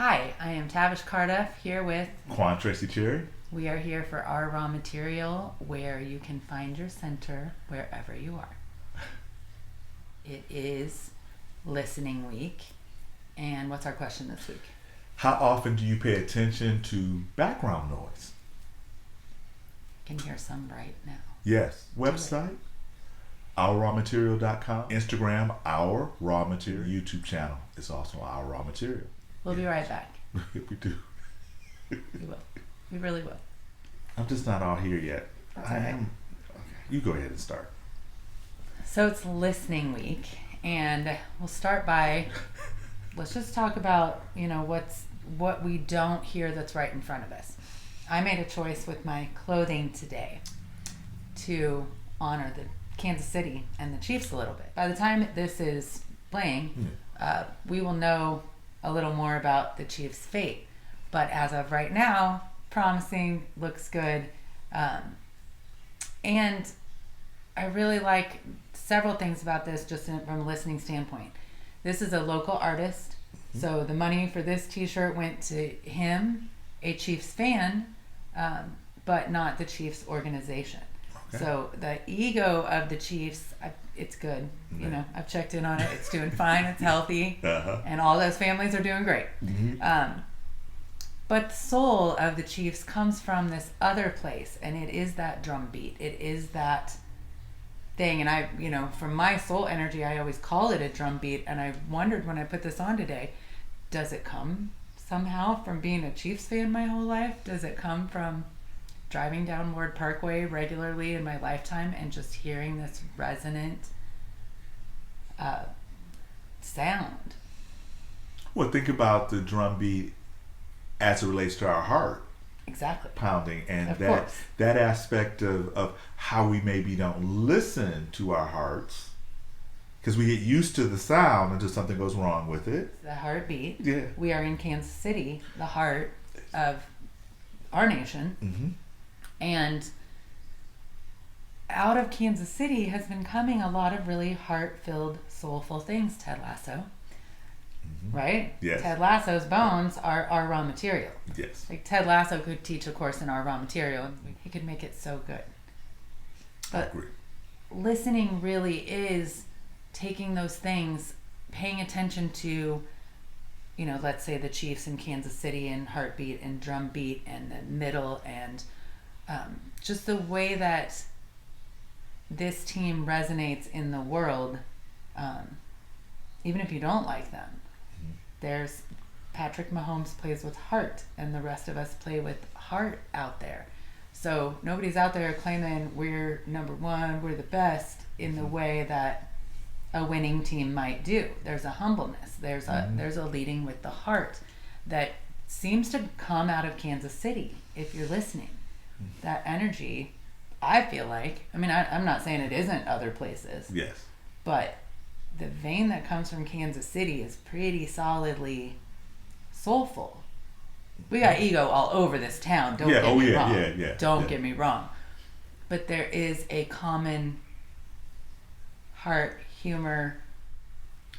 Hi, I am Tavish Carduff here with Quan, Tracy. We are here for our raw material where you can find your center wherever you are. It is listening week. And what's our question this week? How often do you pay attention to background noise? Can hear some right now. Yes. Website, ourrawmaterial.com. Instagram, Our Raw Material. YouTube channel is also Our Raw Material. We'll be right back. We do. We will. We really will. I'm just not all here yet. That's I all right. am. Okay. You go ahead and start. So it's listening week, and we'll start by let's just talk about, what we don't hear that's right in front of us. I made a choice with my clothing today to honor the Kansas City and the Chiefs a little bit. By the time this is playing, we will know a little more about the Chiefs' fate. But as of right now, promising, looks good. And I really like several things about this just from a listening standpoint. This is a local artist, so the money for this t-shirt went to him, a Chiefs fan, but not the Chiefs organization. Okay. So the ego of the Chiefs, it's good. Okay. I've checked in on it. It's doing fine. It's healthy. And all those families are doing great. Mm-hmm. But the soul of the Chiefs comes from this other place, and it is that drum beat. It is that thing. And from my soul energy, I always call it a drum beat. And I wondered when I put this on today, does it come somehow from being a Chiefs fan my whole life? Does it come from driving down Ward Parkway regularly in my lifetime and just hearing this resonant sound? Well, think about the drum beat as it relates to our heart. Exactly. Pounding, and of course. that aspect of how we maybe don't listen to our hearts because we get used to the sound until something goes wrong with it. The heartbeat. Yeah. We are in Kansas City, the heart of our nation. Mm-hmm. And out of Kansas City has been coming a lot of really heart-filled, soulful things, Ted Lasso. Mm-hmm. Right? Yes. Ted Lasso's bones are our raw material. Yes. Like Ted Lasso could teach a course in our raw material, and he could make it so good. But I agree. listening really is taking those things, paying attention to, let's say the Chiefs in Kansas City and heartbeat and drum beat and the middle and just the way that this team resonates in the world, even if you don't like them. There's Patrick Mahomes plays with heart, and the rest of us play with heart out there. So nobody's out there claiming we're number one, we're the best in the way that a winning team might do. There's a humbleness. There's a leading with the heart that seems to come out of Kansas City if you're listening. That energy, I feel like, I'm not saying it isn't other places. Yes. But the vein that comes from Kansas City is pretty solidly soulful. We got ego all over this town. Don't get me wrong. Don't get me wrong. But there is a common heart, humor.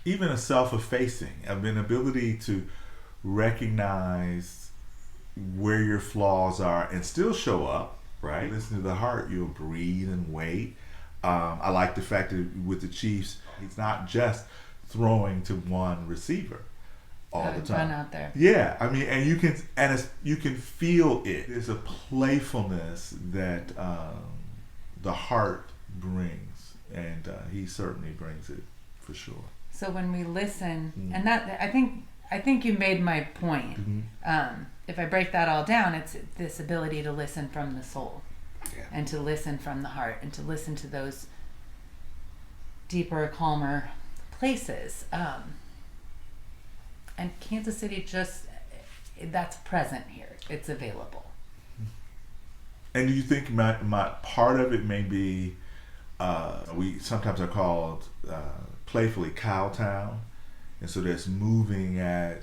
Even a self-effacing, an ability to recognize where your flaws are and still show up, right? Listen to the heart, you'll breathe and wait. I like the fact that with the Chiefs, he's not just throwing to one receiver all the time. Run out there. Yeah, and you can feel it. There's a playfulness that the heart brings, and he certainly brings it for sure. So when we listen, and that I think you made my point. Mm-hmm. If I break that all down, it's this ability to listen from the soul. Yeah. And to listen from the heart, and to listen to those deeper, calmer places. And Kansas City that's present here. It's available. And do you think my part of it may be, we sometimes are called playfully Cowtown, and so that's moving at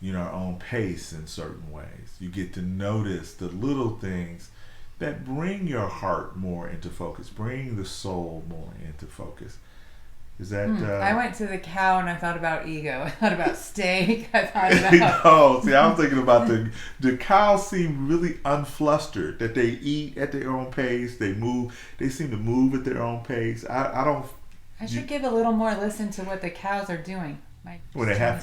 our own pace in certain ways. You get to notice the little things that bring your heart more into focus, bring the soul more into focus. Is that? I went to the cow and I thought about ego. I thought about steak. I thought about. Oh, see, I was thinking about the cows seem really unflustered. That they eat at their own pace. They move. They seem to move at their own pace. I don't. I should give a little more listen to what the cows are doing. When they have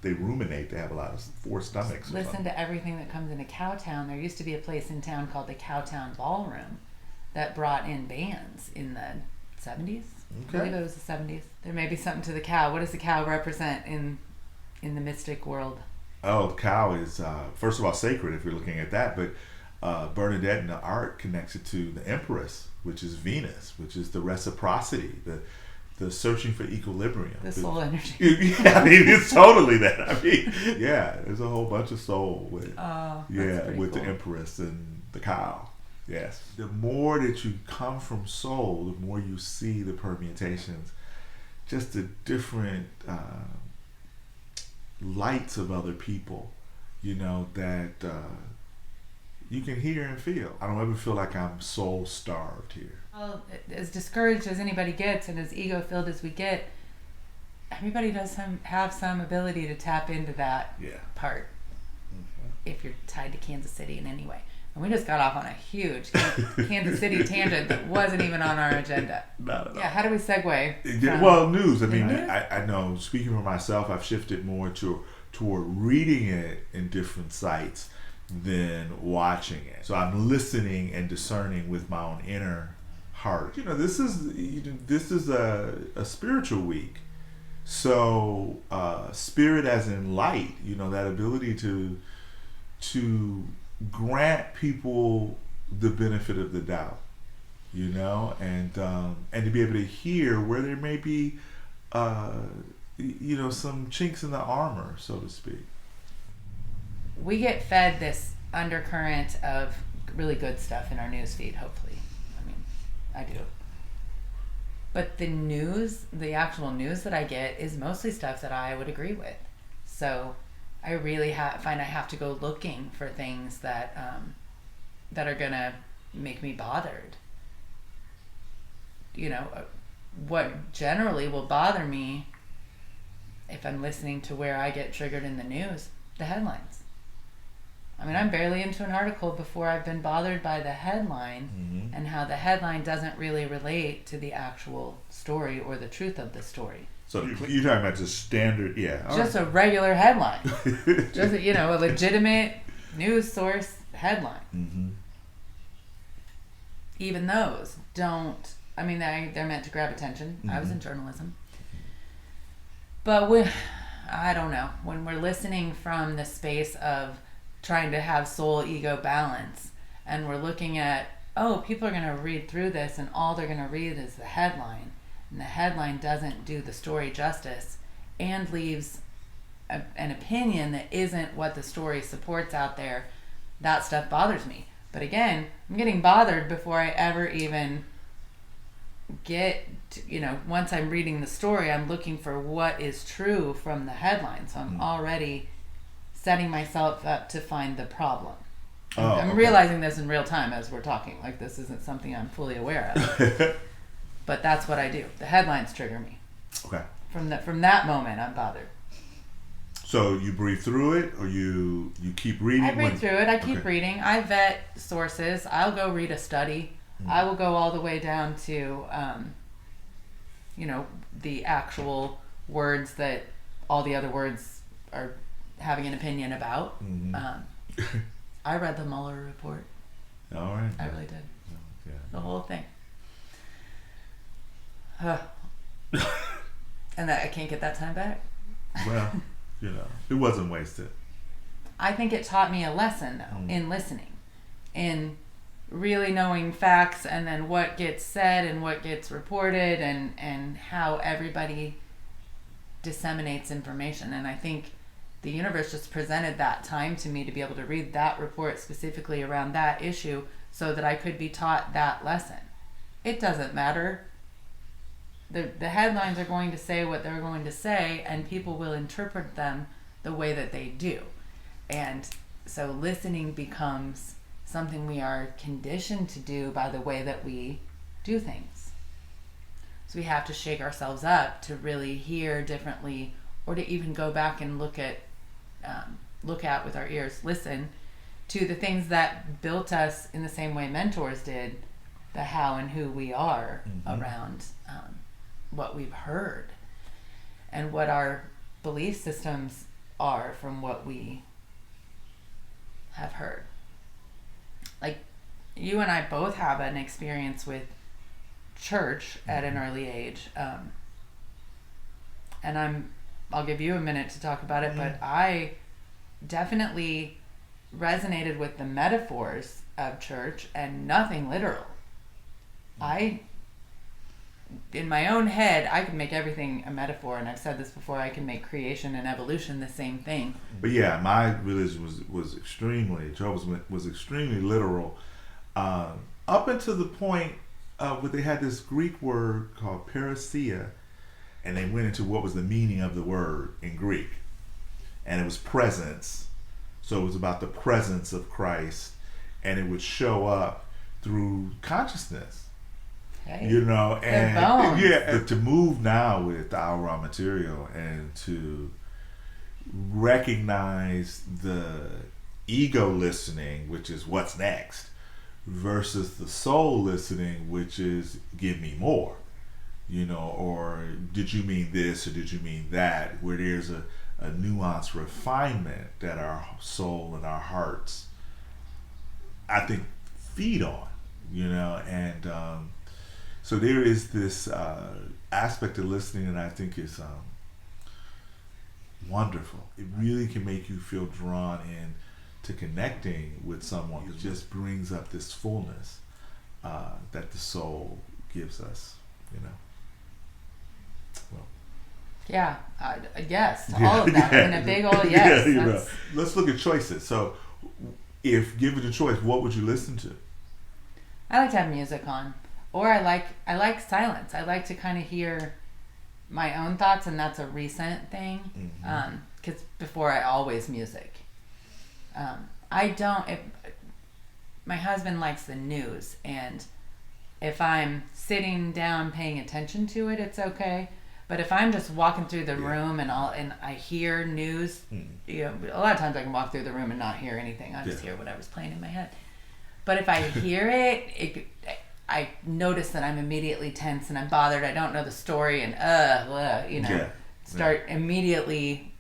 they ruminate. They have a lot of four stomachs. Listen to everything that comes into Cowtown. There used to be a place in town called the Cowtown Ballroom that brought in bands in the 70s. Okay. I believe it was the 70s. There may be something to the cow. What does the cow represent in the mystic world? Oh, the cow is first of all sacred if you're looking at that, but Bernadette in the art connects it to the Empress, which is Venus, which is the reciprocity, the searching for equilibrium, The soul energy. Yeah, I mean it's totally that. I mean, yeah, there's a whole bunch of soul with with cool. the Empress and the cow. Yes. The more that you come from soul, the more you see the permutations, just the different lights of other people, that you can hear and feel. I don't ever feel like I'm soul starved here. Well, as discouraged as anybody gets and as ego filled as we get, everybody does have some ability to tap into that part if you're tied to Kansas City in any way. And we just got off on a huge Kansas City tangent that wasn't even on our agenda. Not at all. Yeah, how do we segue? Well, news. I mean, news? I know, speaking for myself, I've shifted more toward reading it in different sites than watching it. So I'm listening and discerning with my own inner heart. This is a spiritual week. So spirit as in light, that ability to grant people the benefit of the doubt, and to be able to hear where there may be, some chinks in the armor, so to speak. We get fed this undercurrent of really good stuff in our news feed, hopefully. I mean, I do. But the actual news that I get is mostly stuff that I would agree with. So I really find I have to go looking for things that are gonna make me bothered. What generally will bother me if I'm listening to where I get triggered in the news, the headlines. I mean, I'm barely into an article before I've been bothered by the headline and how the headline doesn't really relate to the actual story or the truth of the story. So you're talking about just standard, Just a regular headline. Just, a legitimate news source headline. Mm-hmm. Even those don't, they're meant to grab attention. Mm-hmm. I was in journalism. But I don't know, when we're listening from the space of trying to have soul ego balance and we're looking at, people are going to read through this and all they're going to read is the headline. And the headline doesn't do the story justice and leaves an opinion that isn't what the story supports out there. That stuff bothers me. But again, I'm getting bothered before I ever even get to, once I'm reading the story, I'm looking for what is true from the headline. So I'm already setting myself up to find the problem. I'm realizing this in real time as we're talking. Like, this isn't something I'm fully aware of. But that's what I do. The headlines trigger me. Okay. From that moment, I'm bothered. So you breathe through it, or you keep reading? I breathe through it. I keep reading. I vet sources. I'll go read a study. I will go all the way down to, the actual words that all the other words are having an opinion about. Mm-hmm. I read the Mueller report. All right. I really did. Yeah. The whole thing. And that I can't get that time back. Well, it wasn't wasted. I think it taught me a lesson, though, in listening, in really knowing facts and then what gets said and what gets reported and how everybody disseminates information. And I think the universe just presented that time to me to be able to read that report specifically around that issue so that I could be taught that lesson. It doesn't matter. The headlines are going to say what they're going to say, and people will interpret them the way that they do. And so listening becomes something we are conditioned to do by the way that we do things. So we have to shake ourselves up to really hear differently, or to even go back and look at with our ears, listen to the things that built us in the same way mentors did, the how and who we are around what we've heard and what our belief systems are from what we have heard. Like, you and I both have an experience with church at an early age, and I'll give you a minute to talk about it, but I definitely resonated with the metaphors of church and nothing literal. In my own head, I can make everything a metaphor, and I've said this before, I can make creation and evolution the same thing. But yeah, my religion was extremely, Jehovah's was extremely literal, up until the point where they had this Greek word called parousia, and they went into what was the meaning of the word in Greek, and it was presence. So it was about the presence of Christ, and it would show up through consciousness. Hey, you know, and to move now with our raw material and to recognize the ego listening, which is what's next, versus the soul listening, which is give me more, you know, or did you mean this or did you mean that, where there's a nuanced refinement that our soul and our hearts, I think, feed on, you know, and so there is this aspect of listening that I think is wonderful. It really can make you feel drawn in to connecting with someone. It just brings up this fullness that the soul gives us, you know. Well, yeah, yes, all of that. I mean, a big old yes. You know. Let's look at choices. So, if given a choice, what would you listen to? I like to have music on. Or I like silence. I like to kind of hear my own thoughts, and that's a recent thing. Because before I always music. My husband likes the news, and if I'm sitting down paying attention to it, it's okay. But if I'm just walking through the room and I hear news, you know, a lot of times I can walk through the room and not hear anything. I just hear whatever's playing in my head. But if I hear it, I notice that I'm immediately tense and I'm bothered. I don't know the story and start immediately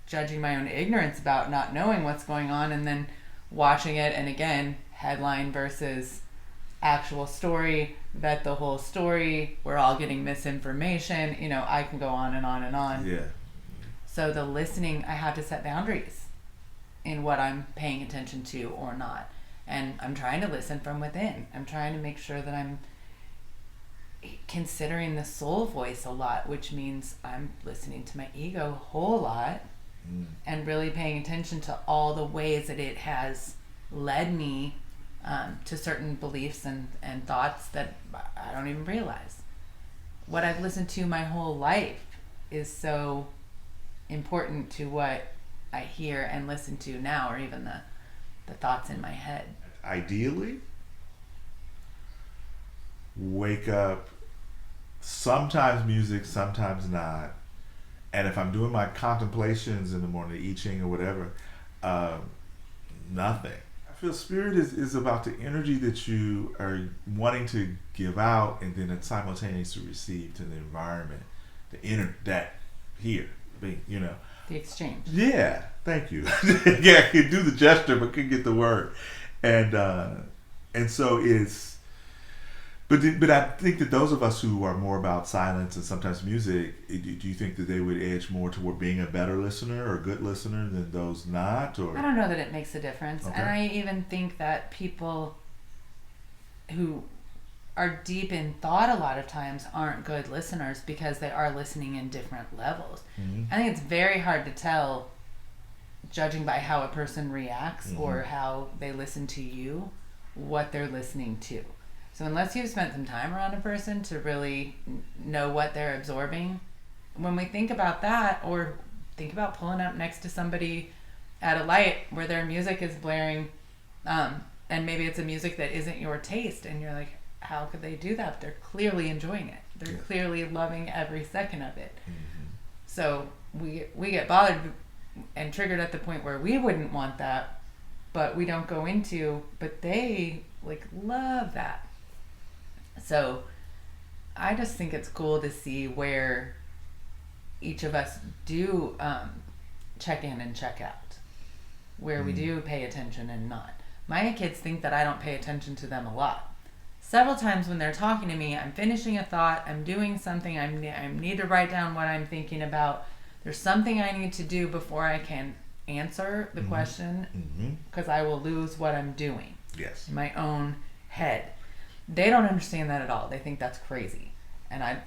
judging my own ignorance about not knowing what's going on, and then watching it, and again, headline versus actual story, vet the whole story, we're all getting misinformation, you know, I can go on and on and on. Yeah. So the listening, I have to set boundaries in what I'm paying attention to or not. And I'm trying to listen from within. I'm trying to make sure that I'm considering the soul voice a lot, which means I'm listening to my ego a whole lot and really paying attention to all the ways that it has led me to certain beliefs and thoughts that I don't even realize. What I've listened to my whole life is so important to what I hear and listen to now, or even the thoughts in my head. Ideally, wake up, sometimes music, sometimes not. And if I'm doing my contemplations in the morning, the I Ching or whatever, nothing. I feel spirit is about the energy that you are wanting to give out, and then it simultaneously receive to the environment, that here, you know. The exchange. Yeah, thank you. Yeah, I could do the gesture, but couldn't get the word. And so it's, but I think that those of us who are more about silence and sometimes music, do you think that they would edge more toward being a better listener or a good listener than those not? Or I don't know that it makes a difference. Okay. And I even think that people who are deep in thought a lot of times aren't good listeners because they are listening in different levels. I think it's very hard to tell, judging by how a person reacts or how they listen to you, what they're listening to. So unless you've spent some time around a person to really know what they're absorbing, when we think about that, or think about pulling up next to somebody at a light where their music is blaring, and maybe it's a music that isn't your taste, and you're like, how could they do that? They're clearly enjoying it. They're Yes. clearly loving every second of it. Mm-hmm. So we get bothered and triggered at the point where we wouldn't want that, but we don't go into, but they like love that. So I just think it's cool to see where each of us do check in and check out, where we do pay attention and not. My kids think that I don't pay attention to them a lot. Several times when they're talking to me, I'm finishing a thought, I'm doing something, I need to write down what I'm thinking about. There's something I need to do before I can answer the question, because I will lose what I'm doing. Yes. In my own head. They don't understand that at all. They think that's crazy. And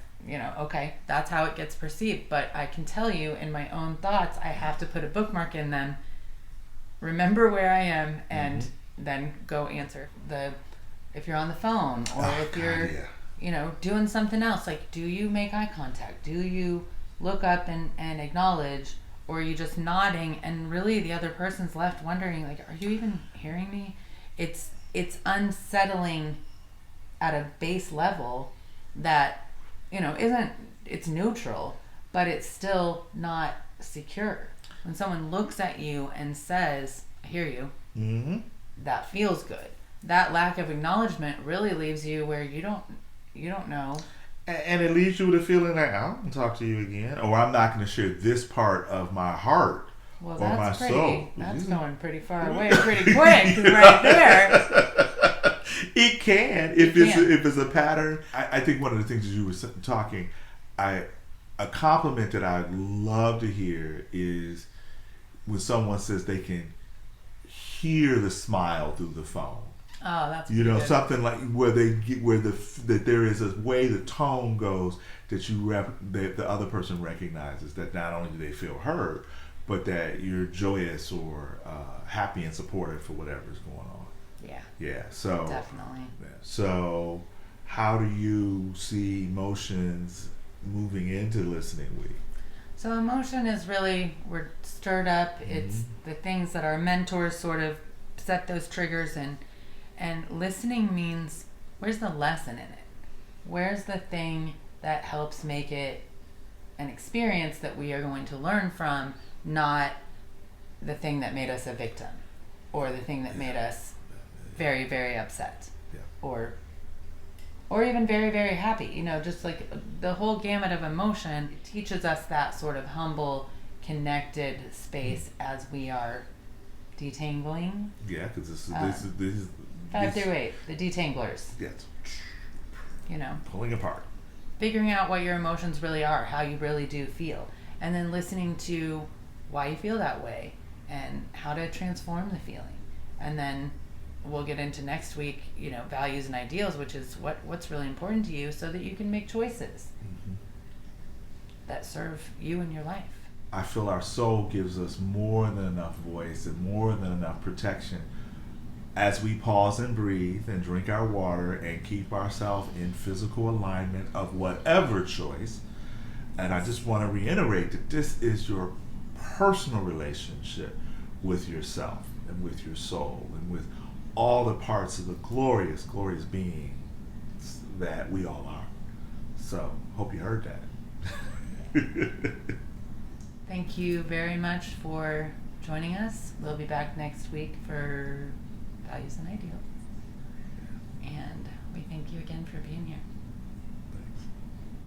okay, that's how it gets perceived. But I can tell you in my own thoughts, I have to put a bookmark in them, remember where I am, and then go answer. If you're on the phone, or if you're doing something else, like, do you make eye contact? Do you look up and acknowledge, or are you just nodding and really the other person's left wondering, like, are you even hearing me? It's unsettling at a base level that it's neutral, but it's still not secure. When someone looks at you and says, I hear you, that feels good. That lack of acknowledgement really leaves you where you don't know. And it leaves you with a feeling like, I don't want to talk to you again, or I'm not going to share this part of my heart or my soul. That's going pretty far away pretty quick right there. It can, if it's a pattern. I think one of the things as you were talking, a compliment that I love to hear is when someone says they can hear the smile through the phone. Oh, that's good. Something like where that there is a way the tone goes that the other person recognizes that not only do they feel heard, but that you're joyous or happy and supportive for whatever is going on. Yeah. Yeah. So definitely. So, how do you see emotions moving into listening week? So emotion is really, we're stirred up. It's the things that our mentors sort of set those triggers in. And listening means, where's the lesson in it? Where's the thing that helps make it an experience that we are going to learn from, not the thing that made us a victim, or the thing that made us very, very upset, or even very, very happy. Just like the whole gamut of emotion, it teaches us that sort of humble, connected space as we are detangling. Yeah, because this is 5 through 8, the detanglers. Yes. Pulling apart. Figuring out what your emotions really are, how you really do feel. And then listening to why you feel that way and how to transform the feeling. And then we'll get into next week, values and ideals, which is what's really important to you so that you can make choices that serve you in your life. I feel our soul gives us more than enough voice and more than enough protection as we pause and breathe and drink our water and keep ourselves in physical alignment of whatever choice. And I just want to reiterate that this is your personal relationship with yourself and with your soul and with all the parts of the glorious, glorious being that we all are. So, hope you heard that. Thank you very much for joining us. We'll be back next week for Values and Ideals. And we thank you again for being here.